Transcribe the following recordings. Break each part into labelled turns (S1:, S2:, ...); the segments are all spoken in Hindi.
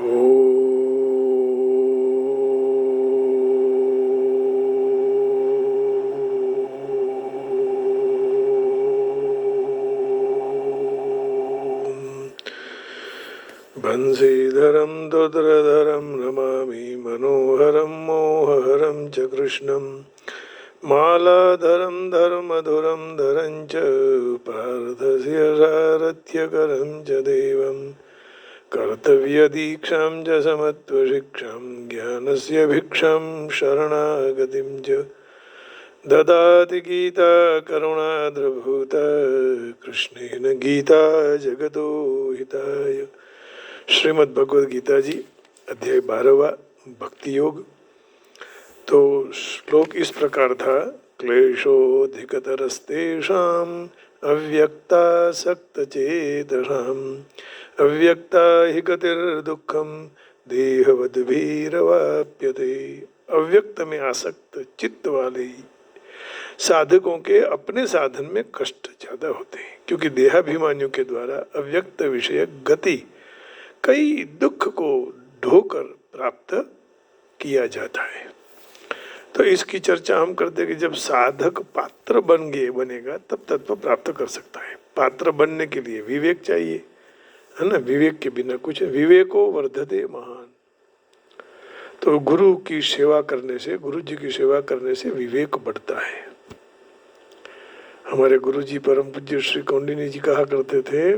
S1: बंशीधरं दुर्धरं नमामि मनोहरं मोहहरं च कृष्णं मालाधरं धर्मधुरं धरं च पार्थस्य सारथ्यकरं च देवं कर्तव्यदीक्षां च समत्वशिक्षां ज्ञानस्य भिक्षां शरणागतिं च ददाति गीता करुणाद्रभूता कृष्णेन गीता जगतो हिताय। श्रीमद् भगवद गीता जी अध्याय 12वां भक्ति योग। तो श्लोक इस प्रकार था, क्लेशोऽधिकतरस्तेषाम् अव्यक्तासक्तचेतसाम् अव्यक्ता हि गतिर्दुःखं देहवद्भिरवाप्यते। अव्यक्त में आसक्त चित्त वाले साधकों के अपने साधन में कष्ट ज्यादा होते हैं, क्योंकि देहाभिमानियों के द्वारा अव्यक्त विषय गति कई दुख को ढोकर प्राप्त किया जाता है। तो इसकी चर्चा हम करते हैं कि जब साधक पात्र बनेगा तब तत्व प्राप्त कर सकता है। पात्र बनने के लिए विवेक चाहिए, है ना। विवेक के बिना कुछ, विवेको वर्धते महान। तो गुरु की सेवा करने से, गुरु जी की सेवा करने से विवेक बढ़ता है। हमारे गुरु जी परम पूज्य श्री कौंडिन्य जी कहा करते थे,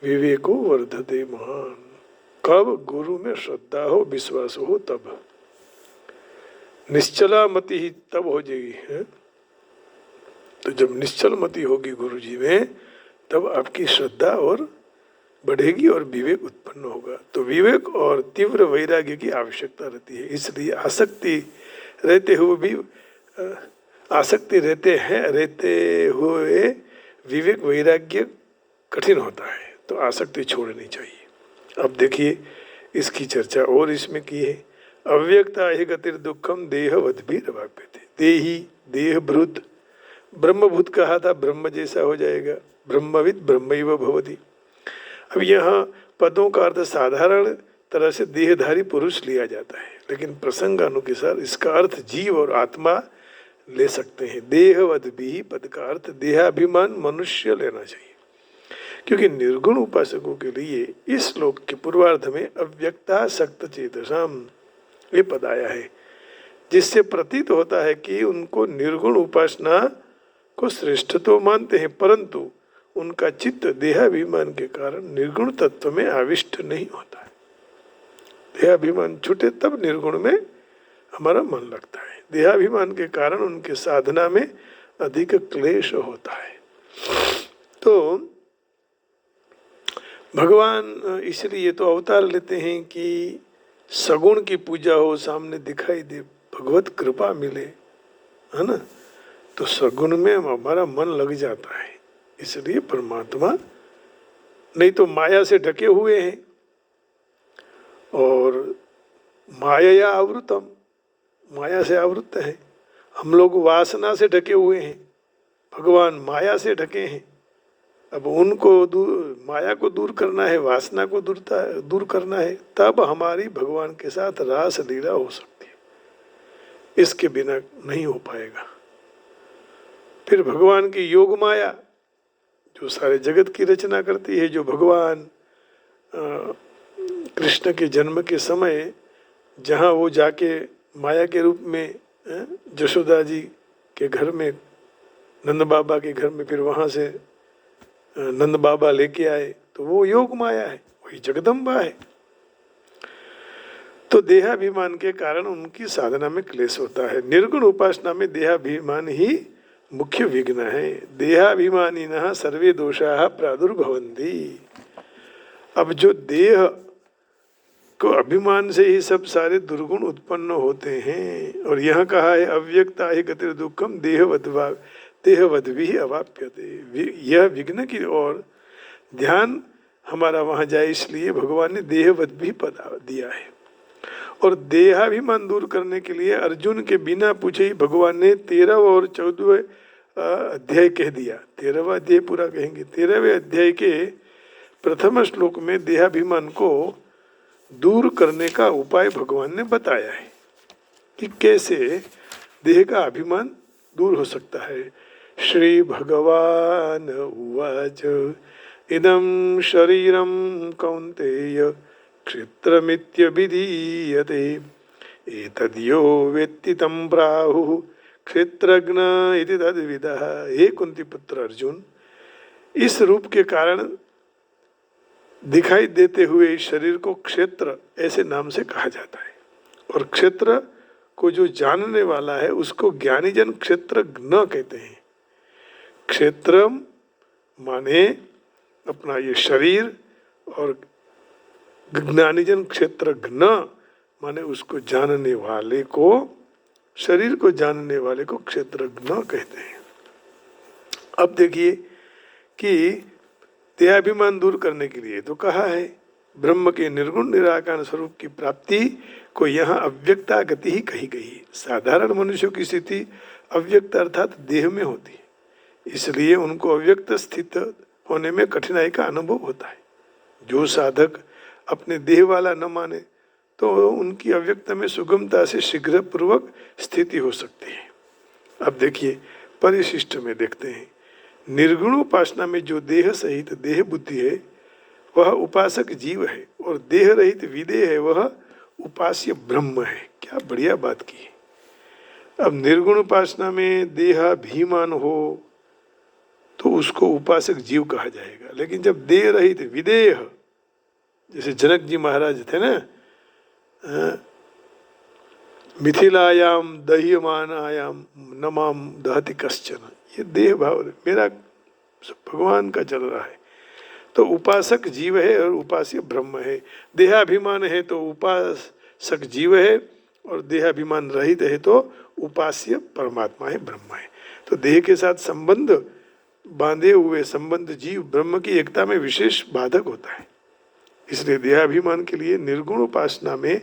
S1: विवेको वर्धते महान। कब? गुरु में श्रद्धा हो, विश्वास हो, तब। निश्चला मति ही तब हो जाएगी, है? तो जब निश्चल मति होगी गुरु जी में, तब आपकी श्रद्धा और बढ़ेगी और विवेक उत्पन्न होगा। तो विवेक और तीव्र वैराग्य की आवश्यकता रहती है। इसलिए आसक्ति रहते हुए भी रहते हुए विवेक वैराग्य कठिन होता है, तो आसक्ति छोड़नी चाहिए। अब देखिए इसकी चर्चा और इसमें की है। अव्यक्ता हि गतिर्दुःखम देहवद्भिरवाप्यते। देही, देहभृत, ब्रह्मभूत कहा था, ब्रह्म जैसा हो जाएगा। ब्रह्मविद ब्रह्मैव भवति। अब यहाँ पदों का अर्थ साधारण तरह से देहधारी पुरुष लिया जाता है, लेकिन प्रसंगानुसार इसका अर्थ जीव और आत्मा ले सकते हैं। देहवद्भि पद का अर्थ देहाभिमान मनुष्य लेना चाहिए, क्योंकि निर्गुण उपासकों के लिए इस श्लोक के पूर्वार्ध में अव्यक्ता सक्त चेतसाम ये पद आया है, जिससे प्रतीत होता है कि उनको निर्गुण उपासना को श्रेष्ठ तो मानते हैं, परंतु उनका चित्त देहाभिमान के कारण निर्गुण तत्व में आविष्ट नहीं होता है। देहाभिमान छूटे तब निर्गुण में हमारा मन लगता है। देहाभिमान के कारण उनके साधना में अधिक क्लेश होता है। तो भगवान इसलिए तो अवतार लेते हैं कि सगुण की पूजा हो, सामने दिखाई दे, भगवत कृपा मिले, है ना। तो सगुण में हमारा मन लग जाता है। इसलिए परमात्मा, नहीं तो माया से ढके हुए हैं और माया आवृतम, माया से आवृत है। हम लोग वासना से ढके हुए हैं, भगवान माया से ढके हैं। अब उनको माया को दूर करना है, वासना को दूर करना है, तब हमारी भगवान के साथ रास लीला हो सकती है। इसके बिना नहीं हो पाएगा। फिर भगवान की योग माया जो सारे जगत की रचना करती है, जो भगवान कृष्ण के जन्म के समय जहाँ वो जाके माया के रूप में जशोदा जी के घर में, नंद बाबा के घर में, फिर वहाँ से नंद बाबा लेके आए, तो वो योग माया है, वही जगदम्बा है। तो देहाभिमान के कारण उनकी साधना में क्लेश होता है। निर्गुण उपासना में देहाभिमान ही मुख्य विघ्न है। देहाभिमानिनः सर्वे दोषाः प्रादुर्भवन्ति। अब जो देह को अभिमान से ही सब सारे दुर्गुण उत्पन्न होते हैं, और यहाँ कहा है अव्यक्ता हि गतिर्दुःखम देहवद्भिः अवाप्यते। यह विघ्न की ओर ध्यान हमारा वहाँ जाए, इसलिए भगवान ने देहवद्भिः पद दिया है। और देहाभिमान दूर करने के लिए अर्जुन के बिना पूछे ही भगवान ने 13 और 14वें अध्याय कह दिया। 13वां अध्याय पूरा कहेंगे। 13वें अध्याय के प्रथम श्लोक में देहाभिमान को दूर करने का उपाय भगवान ने बताया है कि कैसे देह का अभिमान दूर हो सकता है। श्री भगवान उवाच इदं शरीरं कौन्तेय क्षेत्रमित्यभिधीयते एतद्यो वेत्ति तं प्राहुः क्षेत्रज्ञ इति तद्विदः। हे कुंती पुत्र अर्जुन, इस रूप के कारण दिखाई देते हुए इस शरीर को क्षेत्र ऐसे नाम से कहा जाता है, और क्षेत्र को जो जानने वाला है उसको ज्ञानीजन क्षेत्रज्ञ कहते हैं। क्षेत्र माने अपना ये शरीर, और ज्ञानीजन क्षेत्रज्ञ माने उसको जानने वाले को, शरीर को जानने वाले को क्षेत्रज्ञ कहते हैं। अब देखिए कि देहाभिमान दूर करने के लिए तो कहा है, ब्रह्म के निर्गुण निराकार स्वरूप की प्राप्ति को यहाँ अव्यक्ता गति ही कही गई है। साधारण मनुष्यों की स्थिति अव्यक्त अर्थात देह में होती है, इसलिए उनको अव्यक्त स्थित होने में कठिनाई का अनुभव होता है। जो साधक अपने देह वाला न माने तो उनकी अव्यक्त में सुगमता से शीघ्र पूर्वक स्थिति हो सकती है। अब देखिए परिशिष्ट में देखते हैं, निर्गुण उपासना में जो देह सहित देह बुद्धि है वह उपासक जीव है, और देह रहित विदेह है वह उपास्य ब्रह्म है। क्या बढ़िया बात की है। अब निर्गुण उपासना में देहाभिमान हो तो उसको उपासक जीव कहा जाएगा, लेकिन जब देह रहित विदेह, जैसे जनक जी महाराज थे ना, मिथिलायाम दह्यमानायाम नमाम दहति कश्चन, ये देह भाव मेरा भगवान का चल रहा है, तो उपासक जीव है और उपास्य ब्रह्म है। देहाभिमान है तो उपासक जीव है, और देहाभिमान रहित है तो उपास्य परमात्मा है, ब्रह्म है। तो देह के साथ संबंध बांधे हुए संबंध जीव ब्रह्म की एकता में विशेष बाधक होता है। इसलिए देहाभिमान के लिए निर्गुण उपासना में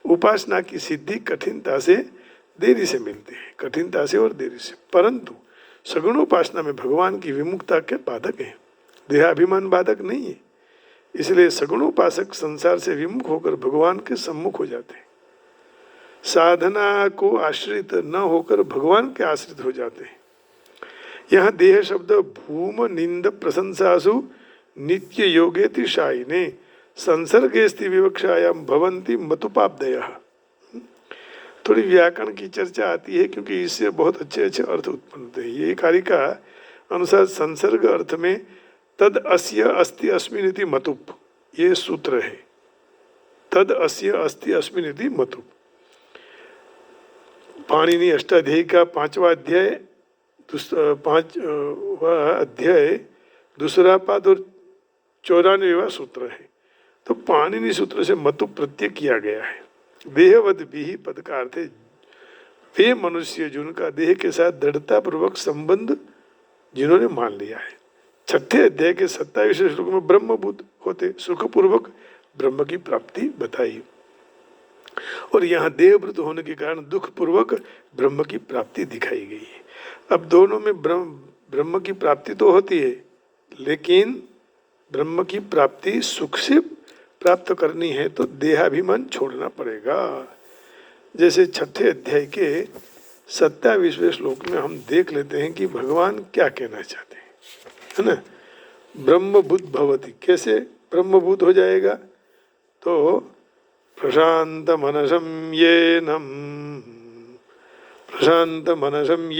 S1: उपासना की सिद्धि कठिनता से देरी से मिलती है, कठिनता से और देरी से। परंतु सगुण उपासना में भगवान की विमुक्ता के बाधक है, देहाभिमान बाधक नहीं है। इसलिए सगुण उपासक संसार से विमुख होकर भगवान के सम्मुख हो जाते हैं, साधना को आश्रित न होकर भगवान के आश्रित हो जाते हैं। यहाँ देह शब्द भूम निंद प्रशंसासु नित्य योगे तिशाइने संसर्गे स्थिति विवक्षायाम भवंती मतुपापदयः। थोड़ी व्याकरण की चर्चा आती है क्योंकि इससे बहुत अच्छे अच्छे अर्थ उत्पन्न होते हैं। ये कारिका अनुसार संसर्ग अर्थ में तद अस्य अस्ति अस्मिनिति मतुप, ये सूत्र है। तद अस्य अस्ति अस्मिनिति मतुप। पाणिनि अष्टाध्यायी का 5वां अध्याय, 5वां अध्याय दूसरा पाद और 94वां सूत्र है। तो पाणिनि सूत्र से मतुप प्रत्यय किया गया है। देहवद भी पद का अर्थ है वे मनुष्य जिनका देह के साथ दृढ़ता पूर्वक संबंध जिन्होंने मान लिया है। 6ठे अध्याय के 27वें श्लोक में ब्रह्मभूत होते सुखपूर्वक ब्रह्म की प्राप्ति बताई, और यहाँ देहभूत होने के कारण दुख पूर्वक ब्रह्म की प्राप्ति दिखाई गई है। अब दोनों में ब्रह्म की प्राप्ति तो होती है, लेकिन ब्रह्म की प्राप्ति सुख से प्राप्त करनी है तो देहाभिमान छोड़ना पड़ेगा। जैसे 6ठे अध्याय के 27वें श्लोक में हम देख लेते हैं कि भगवान क्या कहना चाहते हैं, है ना। ब्रह्मभूत भवति, कैसे ब्रह्मभूत हो जाएगा? तो प्रशांत मनसम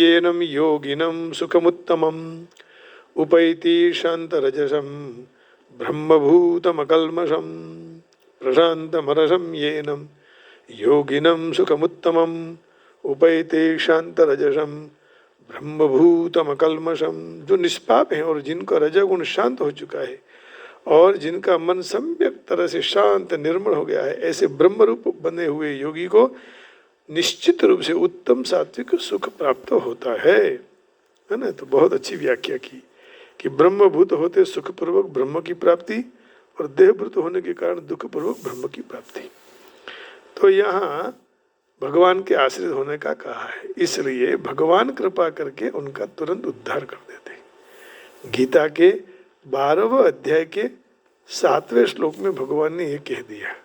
S1: येनम योगिनम सुखमुत्तमम उपैति शांतरजसम ब्रह्मभूतमकल्मषम्। प्रशांत मनसम येनम योगिनम सुखमुत्तमम उपैते शांतरजसम ब्रह्मभूतमकल्मषम्। जो निष्पाप हैं और जिनका रजोगुण शांत हो चुका है और जिनका मन सम्यक तरह से शांत निर्मल हो गया है, ऐसे ब्रह्म रूप बने हुए योगी को निश्चित रूप से उत्तम सात्विक सुख प्राप्त होता है ना। तो बहुत अच्छी व्याख्या की कि ब्रह्मभूत होते सुखपूर्वक ब्रह्म की प्राप्ति और देहभूत होने के कारण दुखपूर्वक ब्रह्म की प्राप्ति। तो यहाँ भगवान के आश्रित होने का कहा है, इसलिए भगवान कृपा करके उनका तुरंत उद्धार कर देते हैं। गीता के 12वें अध्याय के 7वें श्लोक में भगवान ने ये कह दिया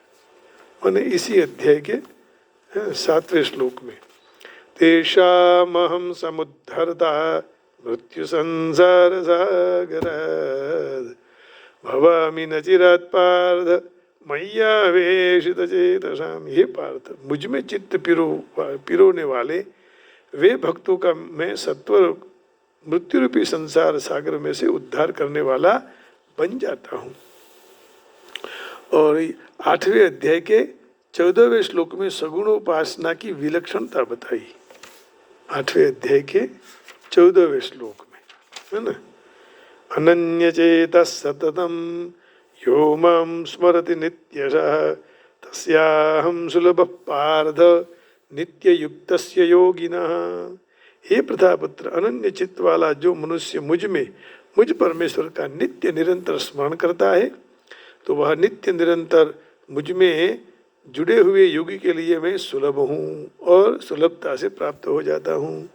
S1: माने इसी अध्याय के 7वें श्लोक में, तेषामहं समुद्धर्ता मृत्यु संसार सागरात् भवामि न चिरात् पार्थ मय्यावेशित चेतसाम। हे पार्थ, मुझ में चित्त पिरोने वाले वे भक्तों का मैं सत्वर मृत्यु रूपी संसार सागर में से उद्धार करने वाला बन जाता हूँ। और 8वें अध्याय के 14वें श्लोक में सगुणोपासना की विलक्षणता बताई। 8वें अध्याय के 14वें श्लोक में, है ना, अनन्यचेतः सततं यो मां स्मरति नित्यशः तस्याहं सुलभः पार्थ नित्ययुक्तस्य योगिनः। हे प्रथापुत्र, अनन्य चित्त वाला जो मनुष्य मुझ परमेश्वर का नित्य निरंतर स्मरण करता है, तो वह नित्य निरंतर मुझ में जुड़े हुए योगी के लिए मैं सुलभ हूँ और सुलभता से प्राप्त हो जाता हूँ।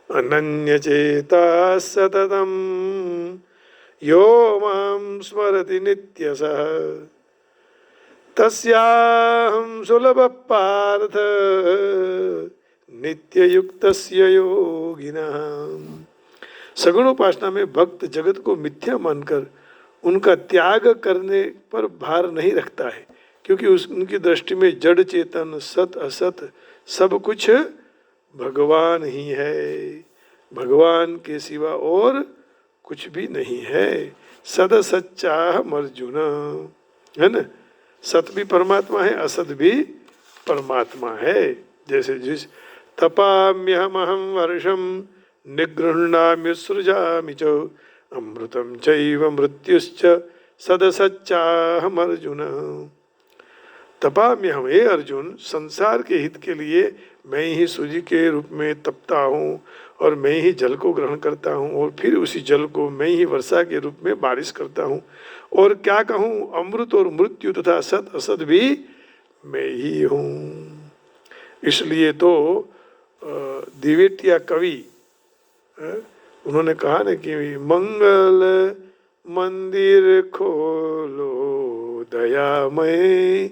S1: अनन्य चेता सततम यो मां स्मरति नित्यशः तस्याहं सुलभ पार्थ नित्ययुक्तस्य योगिनः। सगुणोपासना में भक्त जगत को मिथ्या मानकर उनका त्याग करने पर भार नहीं रखता है, क्योंकि उनकी दृष्टि में जड़ चेतन सत असत सब कुछ भगवान ही है, भगवान के सिवा और कुछ भी नहीं है। सद सच्चा अर्जुन, है ना, सत भी परमात्मा है, असत भी परमात्मा है। जैसे जिस तपाम्यहमहं वर्षं निगृह्णामि सृजामि च अमृतं चैव मृत्युश्च सदसच्चाहम् अर्जुन। तपाम्यहम, हे अर्जुन, संसार के हित के लिए मैं ही सूर्य के रूप में तपता हूँ और मैं ही जल को ग्रहण करता हूँ और फिर उसी जल को मैं ही वर्षा के रूप में बारिश करता हूँ। और क्या कहूँ, अमृत और मृत्यु तथा सत असत भी मैं ही हूँ। इसलिए तो दिवेटिया कवि उन्होंने कहा ना कि मंगल मंदिर खोलो दयामय,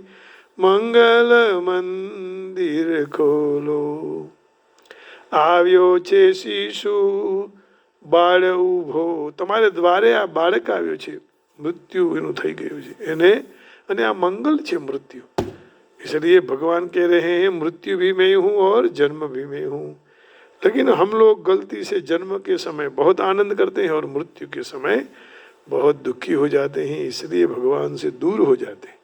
S1: मंगल मंदिर खोलो, આવ્યો છે શિશુ બાળ ઊભો, તમારે દ્વારે આ બાળક આવ્યો છે, મૃત્યુ એનું થઈ ગયું છે એને, અને આ મંગલ છે મૃत्यु। इसलिए भगवान कह रहे हैं मृत्यु भी मैं हूँ और जन्म भी मैं हूँ। लेकिन हम लोग गलती से जन्म के समय बहुत आनंद करते हैं और मृत्यु के समय बहुत दुखी हो जाते हैं, इसलिए भगवान से दूर हो जाते हैं।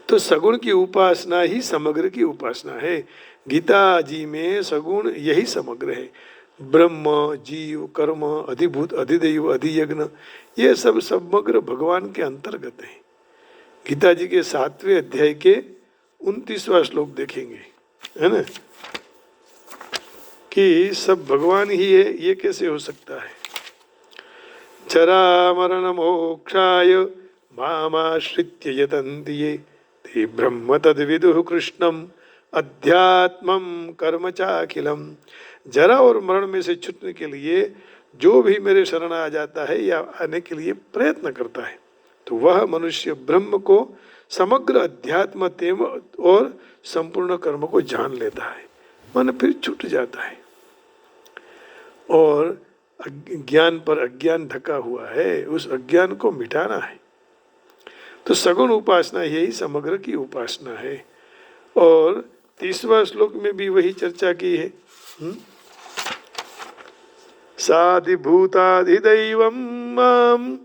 S1: तो सगुण की उपासना ही समग्र की उपासना है। गीता जी में सगुण यही समग्र है। ब्रह्म, जीव, कर्म, अधिभूत, अधिदैव, अधियज्ञ, ये सब समग्र भगवान के अंतर्गत है। गीता जी के 7वें अध्याय के 29वां श्लोक देखेंगे, है ना, कि सब भगवान ही है, ये कैसे हो सकता है। जरा मरण मोक्षाय मामाश्रित्य यतन्ति ये ते ब्रह्म तद्विदुः कृष्णम अध्यात्मम कर्म चाखिलम। जरा और मरण में से छूटने के लिए जो भी मेरे शरण आ जाता है या आने के लिए प्रयत्न करता है, तो वह मनुष्य ब्रह्म को, समग्र अध्यात्म तेम और संपूर्ण कर्म को जान लेता है, मन फिर छूट जाता है। और ज्ञान पर अज्ञान ढका हुआ है, उस अज्ञान को मिटाना है। तो सगुण उपासना यही समग्र की उपासना है। और 30वां श्लोक में भी वही चर्चा की है। साधिभूताधिदैवं मां,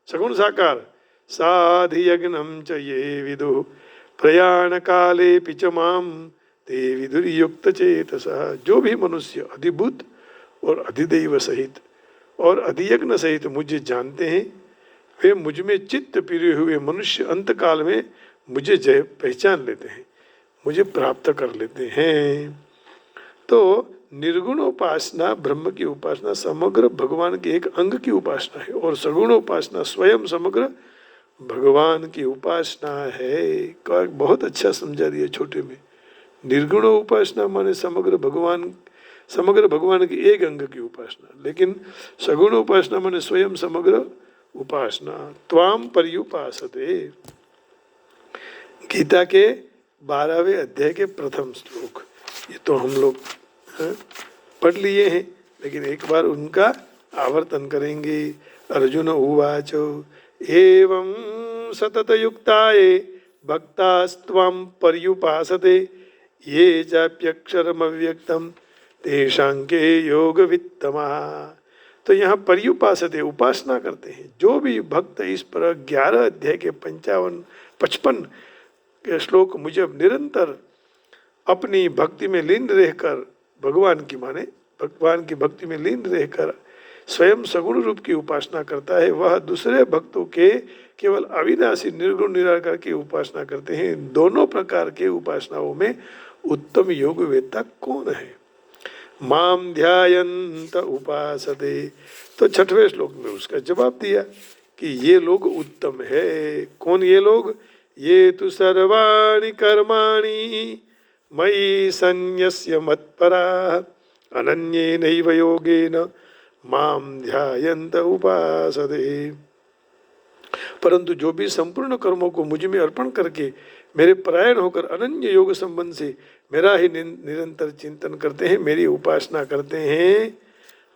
S1: सगुण साकार, साधियज्ञं च ये विदुः प्रयाण काले पिच मां ते विदुर्युक्त चेतसः। जो भी मनुष्य अधिभूत और अधिदैव सहित और अधियज्ञ सहित मुझे जानते हैं, वे मुझ में चित्त पिरे हुए मनुष्य अंतकाल में मुझे पहचान लेते हैं, मुझे प्राप्त कर लेते हैं। तो निर्गुण उपासना, ब्रह्म की उपासना समग्र भगवान के एक अंग की उपासना है, और सगुण उपासना स्वयं समग्र भगवान की उपासना है। बहुत अच्छा समझा दिया छोटे में। निर्गुण उपासना माने समग्र भगवान की एक अंग की उपासना, लेकिन सगुण उपासना माने स्वयं समग्र उपासना। त्वाम पर्युपासते। गीता के 12वें अध्याय के प्रथम श्लोक। ये तो हम लोग पढ़ लिए हैं, लेकिन एक बार उनका आवर्तन करेंगे। अर्जुन उवाच एवं सततयुक्ताये भक्तास्त्वां पर्युपासते ये चाप्यक्षरमव्यक्तं तेषां के योगवित्तमः। तो यहाँ पर्युपासते उपासना करते हैं जो भी भक्त इस पर 11 अध्याय के 55 के श्लोक मुजब निरंतर अपनी भक्ति में लीन रहकर भगवान की भक्ति में लीन रहकर स्वयं सगुण रूप की उपासना करता है, वह दूसरे भक्तों के केवल अविनाशी निर्गुण निराकार की उपासना करते हैं। दोनों प्रकार के उपासनाओं में उत्तम योग वेत्ता कौन है? माम ध्यायन्त उपासते। तो 6वें श्लोक में उसका जवाब दिया कि ये लोग उत्तम है। कौन ये लोग? ये तु सर्वाणि कर्माणि मयि संन्यस्य मत्पराः अनन्येनैव योगेन माम ध्यायन्त उपासते। परंतु जो भी संपूर्ण कर्मों को मुझ में अर्पण करके मेरे परायण होकर अनन्य योग संबंध से मेरा ही निरंतर चिंतन करते हैं, मेरी उपासना करते हैं,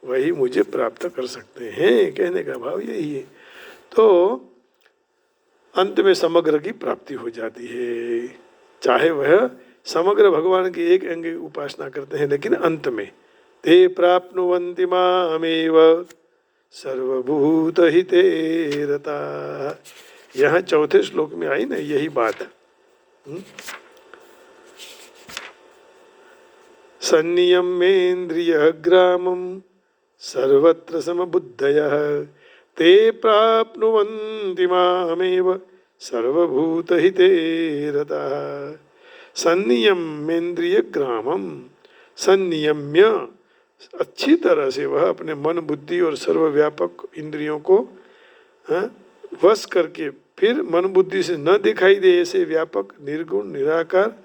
S1: वही मुझे प्राप्त कर सकते हैं। कहने का भाव यही है। तो अंत में समग्र की प्राप्ति हो जाती है, चाहे वह समग्र भगवान की एक अंग उपासना करते हैं, लेकिन अंत में ते प्राप्नुवन्ति मामेव सर्वभूतहिते रताः। यहाँ 4थे श्लोक में आई ना यही बात। सन्नियम्येन्द्रियः ग्रामं सर्वत्र समबुद्धयः ते प्राप्नुवन्ति मामेव सर्वभूतहिते रताः। संनियम्येन्द्रिय ग्रामम, संनियम्य अच्छी तरह से वह अपने मन बुद्धि और सर्वव्यापक इंद्रियों को वश करके फिर मन बुद्धि से न दिखाई दे ऐसे व्यापक निर्गुण निराकार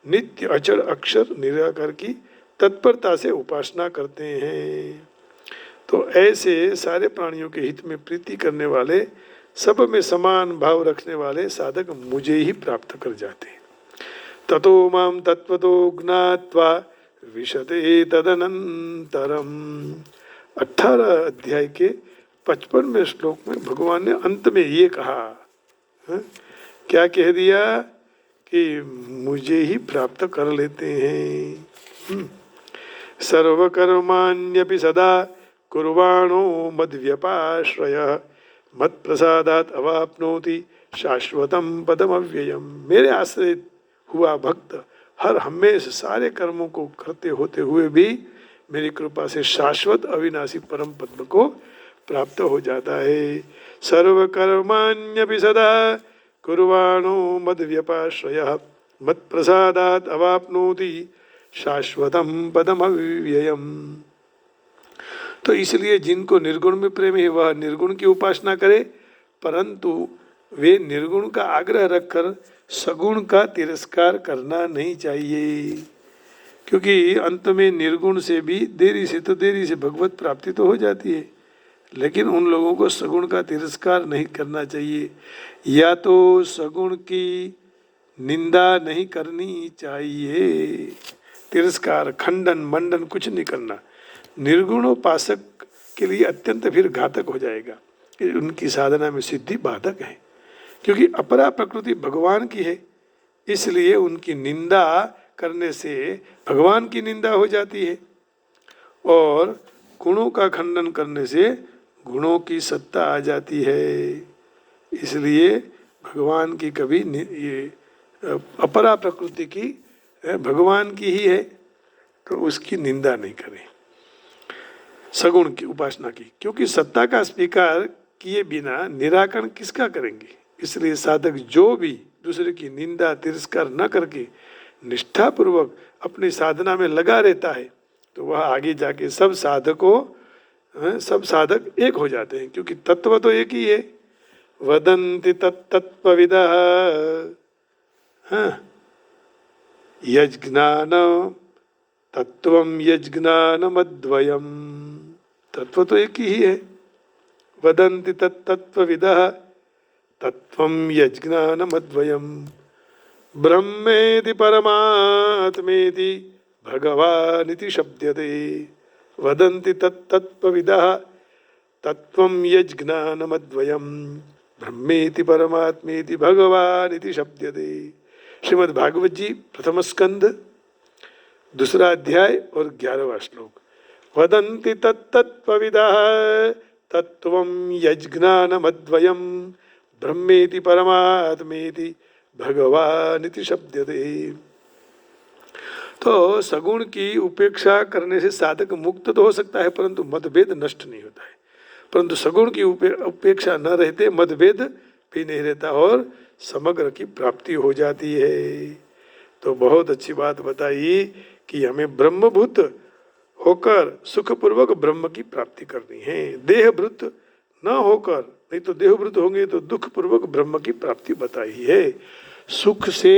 S1: नित्य अचर अक्षर निराकार की तत्परता से उपासना करते हैं। तो ऐसे सारे प्राणियों के हित में प्रीति करने वाले, सब में समान भाव रखने वाले साधक मुझे ही प्राप्त कर जाते हैं। ततो माम तत्वतो ज्ञात्वा विशते तदनंतरम। 18 अध्याय के 55वें श्लोक में भगवान ने अंत में ये कहा, क्या कह दिया कि मुझे ही प्राप्त कर लेते हैं। सर्वकर्माण्यपि सदा कुर्वाणो मद्व्यपाश्रयः मत्प्रसादात् अवाप्नोति शाश्वतं पदमव्ययम्। मेरे आश्रित हुआ भक्त हर हमेशा सारे कर्मों को करते होते हुए भी मेरी कृपा से शाश्वत अविनाशी परम पद को प्राप्त हो जाता है। सर्वकर्माण्यपि सदा कुर्वाणो मद्व्यपाश्रयः मत्प्रसादात् अवाप्नोति शाश्वतं पदमव्ययम्। तो इसलिए जिनको निर्गुण में प्रेम है वह निर्गुण की उपासना करे, परंतु वे निर्गुण का आग्रह रखकर सगुण का तिरस्कार करना नहीं चाहिए, क्योंकि अंत में निर्गुण से भी देरी से भगवत प्राप्ति तो हो जाती है, लेकिन उन लोगों को सगुण का तिरस्कार नहीं करना चाहिए। या तो सगुण की निंदा नहीं करनी चाहिए, तिरस्कार खंडन मंडन कुछ नहीं करना। निर्गुणोपासक के लिए अत्यंत फिर घातक हो जाएगा, उनकी साधना में सिद्धि बाधक है, क्योंकि अपरा प्रकृति भगवान की है, इसलिए उनकी निंदा करने से भगवान की निंदा हो जाती है, और गुणों का खंडन करने से गुणों की सत्ता आ जाती है। इसलिए भगवान की कभी ये अपरा प्रकृति की भगवान की ही है, तो उसकी निंदा नहीं करें सगुण की उपासना की, क्योंकि सत्ता का स्वीकार किए बिना निराकरण किसका करेंगे। इसलिए साधक जो भी दूसरे की निंदा तिरस्कार न करके निष्ठापूर्वक अपनी साधना में लगा रहता है, तो वह आगे जाके सब साधक एक हो जाते हैं, क्योंकि तत्व तो एक ही है। वदन्ति तत्तत्त्वविदः यज्ञान तत्वं यज्ञानमद्वयम्। तत्व तो एक ही है। वदन्ति तत्तत्त्वविदः तत्वं यज्ञानमद्वयम्। ब्रह्मेति परमात्मेति भगवानिति शब्दते वदन्ति तत्तत्त्वविदः तत्त्वं यज्ज्ञानमद्वयम् ब्रह्मेति परमात्मेति भगवानिति शब्दते। श्रीमद् भागवत जी प्रथम स्कंद दूसरा अध्याय और 11वां श्लोक। वदन्ति तत्तत्त्वविदः तत्त्वं यज्ज्ञानमद्वयम् ब्रह्मेति परमात्मेति भगवानिति शब्दते। तो सगुण की उपेक्षा करने से साधक मुक्त तो हो सकता है, परंतु मतभेद नष्ट नहीं होता है। परंतु सगुण की उपेक्षा न रहते मतभेद भी नहीं रहता और समग्र की प्राप्ति हो जाती है। तो बहुत अच्छी बात बताई कि हमें ब्रह्मभूत होकर सुखपूर्वक ब्रह्म की प्राप्ति करनी है, देहभूत न होकर, नहीं तो देहभूत होंगे तो दुखपूर्वक ब्रह्म की प्राप्ति बताई है। सुख से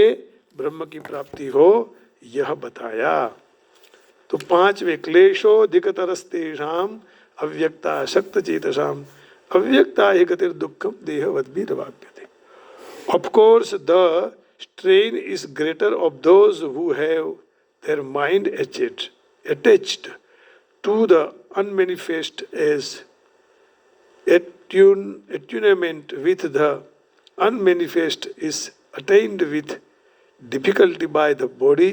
S1: ब्रह्म की प्राप्ति हो यह बताया। तो 5वें क्लेशोधिकतरस्तेषाम् अव्यक्ता शक्त चेतसाम अव्यक्ता ही गतिर दुखम देहवद्भिर्वाप्यते। Of course, the strain is greater of those who have their mind attached to the unmanifest, as attunement with the unmanifest is attained with difficulty by the body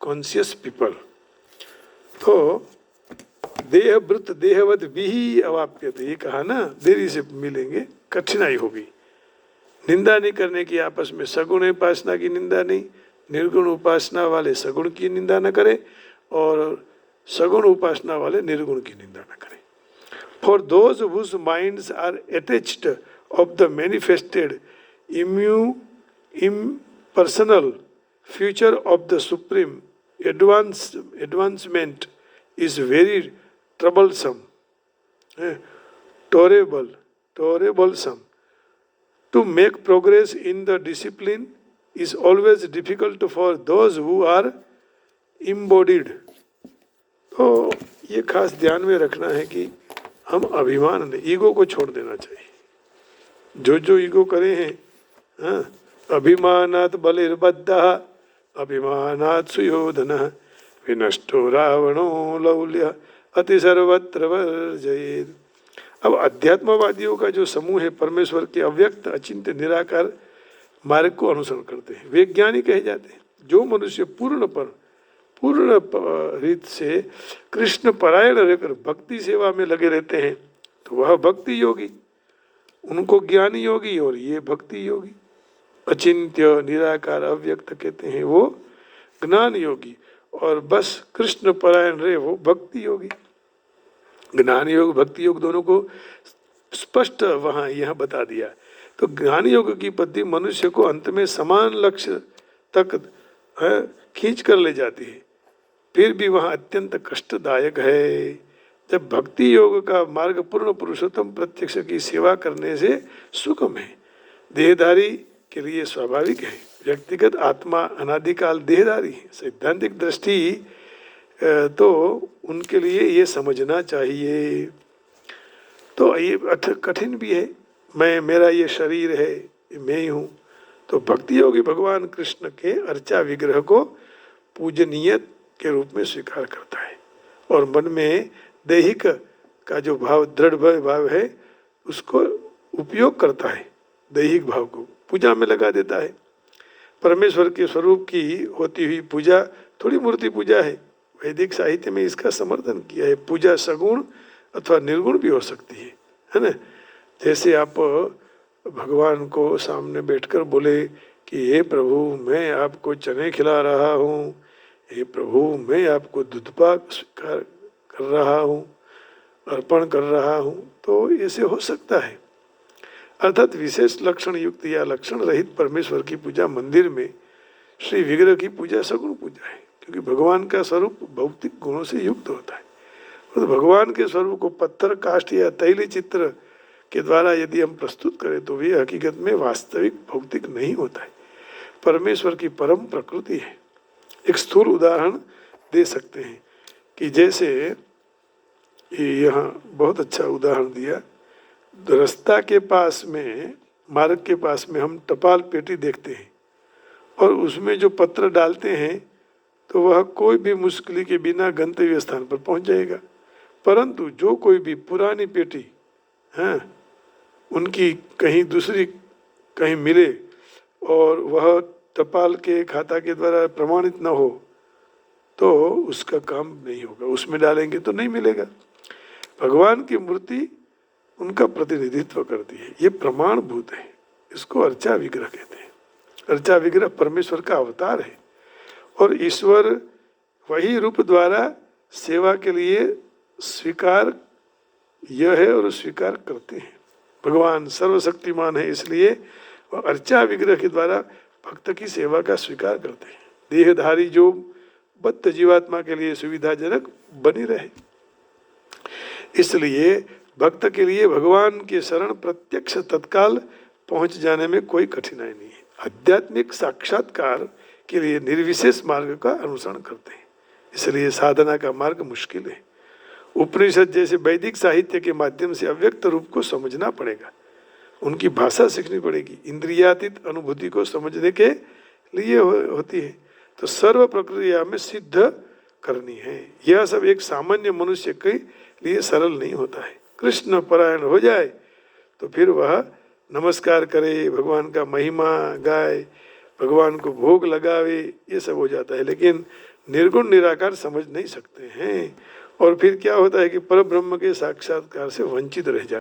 S1: conscious people. तो देहभृत देहवत भी अवाप्यते, ये कहा ना, देरी से मिलेंगे, कठिनाई होगी। निंदा नहीं करने की आपस में, सगुण उपासना की निंदा नहीं, निर्गुण उपासना वाले सगुण की निंदा न करें और सगुण उपासना वाले निर्गुण की निंदा न करें। For those whose minds are attached of the manifested impersonal future of the supreme advancement is very troublesome, tolerable. To make progress in the discipline is always difficult for those who are embodied. तो ये खास ध्यान में रखना है कि हम अभिमान नहीं, ईगो को छोड़ देना चाहिए। जो ईगो करे हैं, हाँ, अभिमानात् बलिर्बद्धः अभिमानात् सुयोधनः विनष्टो रावणो लौल्य अति सर्वत्र वर्जयेत्। अब अध्यात्मवादियों का जो समूह है परमेश्वर के अव्यक्त अचिंत्य निराकार मार्ग को अनुसरण करते हैं, वैज्ञानिक कहे जाते हैं। जो मनुष्य पूर्ण रीत से कृष्ण परायण रहकर भक्ति सेवा में लगे रहते हैं तो वह भक्ति योगी, उनको ज्ञानी योगी और ये भक्ति योगी। अचिंत्य निराकार अव्यक्त कहते हैं वो ज्ञान योगी, और बस कृष्ण परायण रहे वो भक्ति योगी। ज्ञान योग भक्ति योग दोनों को स्पष्ट वहाँ यह बता दिया। तो ज्ञान योग की पद्धति मनुष्य को अंत में समान लक्ष्य तक खींच कर ले जाती है, फिर भी वहाँ अत्यंत कष्टदायक है। जब भक्ति योग का मार्ग पूर्ण पुरुषोत्तम प्रत्यक्ष की सेवा करने से सुगम है, देहधारी के लिए स्वाभाविक है। व्यक्तिगत आत्मा अनादिकाल देहधारी है। सैद्धांतिक दृष्टि तो उनके लिए ये समझना चाहिए। तो ये कठिन भी है, मेरा ये शरीर है, मैं ही हूँ। तो भक्ति योगी भगवान कृष्ण के अर्चा विग्रह को पूजनीय के रूप में स्वीकार करता है और मन में दैहिक का जो भाव दृढ़ भाव है उसको उपयोग करता है, दैहिक भाव को पूजा में लगा देता है। परमेश्वर के स्वरूप की होती हुई पूजा थोड़ी मूर्ति पूजा है। वैदिक साहित्य में इसका समर्थन किया है। पूजा सगुण अथवा निर्गुण भी हो सकती है ना। जैसे आप भगवान को सामने बैठकर बोले कि हे प्रभु मैं आपको चने खिला रहा हूँ, हे प्रभु मैं आपको दूधपाक स्वीकार कर रहा हूँ, अर्पण कर रहा हूँ, तो ऐसे हो सकता है। अर्थात विशेष लक्षण युक्त या लक्षण रहित परमेश्वर की पूजा मंदिर में श्री विग्रह की पूजा सगुण पूजा है, क्योंकि भगवान का स्वरूप भौतिक गुणों से युक्त होता है। तो भगवान के स्वरूप को पत्थर काष्ठ या तैली चित्र के द्वारा यदि हम प्रस्तुत करें तो वे हकीकत में वास्तविक भौतिक नहीं होता है, परमेश्वर की परम प्रकृति है। एक स्थूल उदाहरण दे सकते हैं कि जैसे यहाँ बहुत अच्छा उदाहरण दिया, रास्ता के पास में, मार्ग के पास में हम टपाल पेटी देखते हैं और उसमें जो पत्र डालते हैं तो वह कोई भी मुश्किल के बिना गंतव्य स्थान पर पहुंच जाएगा। परंतु जो कोई भी पुरानी पेटी उनकी कहीं दूसरी कहीं मिले और वह टपाल के खाता के द्वारा प्रमाणित न हो तो उसका काम नहीं होगा, उसमें डालेंगे तो नहीं मिलेगा। भगवान की मूर्ति उनका प्रतिनिधित्व करती है, ये प्रमाणभूत है, इसको अर्चा विग्रह कहते हैं। अर्चा विग्रह परमेश्वर का अवतार है और ईश्वर वही रूप द्वारा सेवा के लिए स्वीकार यह है और स्वीकार करते हैं। भगवान सर्वशक्तिमान है, इसलिए वह अर्चा विग्रह के द्वारा भक्त की सेवा का स्वीकार करते हैं। देहधारी जो बद्ध जीवात्मा के लिए सुविधाजनक बनी रहे, इसलिए भक्त के लिए भगवान के शरण प्रत्यक्ष तत्काल पहुंच जाने में कोई कठिनाई नहीं है। आध्यात्मिक साक्षात्कार के लिए निर्विशेष मार्ग का अनुसरण करते हैं, इसलिए साधना का मार्ग मुश्किल है। उपनिषद जैसे वैदिक साहित्य के माध्यम से अव्यक्त रूप को समझना पड़ेगा, उनकी भाषा सीखनी पड़ेगी, इंद्रियातीत अनुभूति को समझने के लिए होती है, तो सर्व प्रक्रिया में सिद्ध करनी है। यह सब एक सामान्य मनुष्य के लिए सरल नहीं होता है। कृष्ण परायण हो जाए तो फिर वह नमस्कार करे, भगवान का महिमा गाए, भगवान को भोग लगावे, ये सब हो जाता है, लेकिन निर्गुण निराकार समझ नहीं सकते हैं और फिर क्या होता है कि परब्रह्म के साक्षात्कार से वंचित रह जाते हैं।